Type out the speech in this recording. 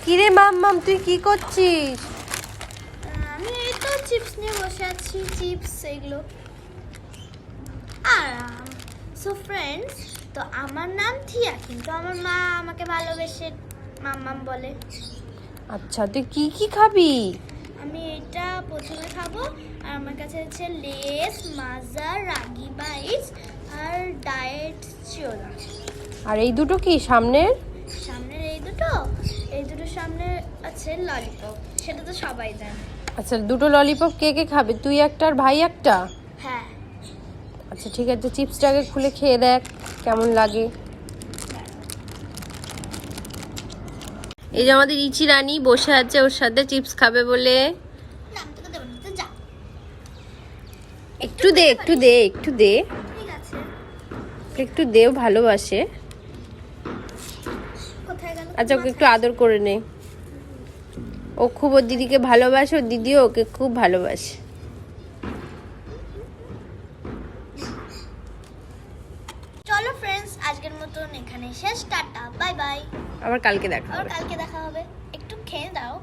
কিরে মাম্মাম তুই কি করছিস? আমি এই তো চিপস নিয়ে বসে আছি, চিপস এগুলো। আর সো ফ্রেন্ডস, তো আমার নাম থিয়া, কিন্তু আমার মা আমাকে ভালোবেসে মাম্মাম বলে। আচ্ছা তুই কি কি খাবি? আমি এটা প্রথমে খাবো, আর আমার কাছে আছে লেস, মাজা, রাগি বাইটস আর ডায়েট চিওলা। আর এই দুটো কি সামনের? সামনের এই দুটো সামনে আছে ললিপপ, সেটা তো সবাই জানে। আচ্ছা দুটো ললিপপ কে কে খাবে? তুই একটা আর ভাই একটা? হ্যাঁ। আচ্ছা ঠিক আছে, চিপসটাকে খুলে খেয়ে দেখ কেমন লাগে। এই যে আমাদের ইচি রানী বসে আছে, ওর সাথে চিপস খাবে বলে। নাম তোকে দেবো না, তো যা। একটু দে একটু দে একটু দে ঠিক আছে। একটু দেও, ভালোবাসে। কোথায় গেল? আচ্ছা ওকে একটু আদর করে নে। ও খুব ওর দিদিকে ভালোবাসে, ওর দিদিও ওকে খুব ভালোবাসে। চলো ফ্রেন্ডস, আজকের মতন এখানে শেষ। Tata, bye bye. আবার কালকে দেখা আবার হবে। কালকে দেখা হবে। একটু খেয়ে দাও।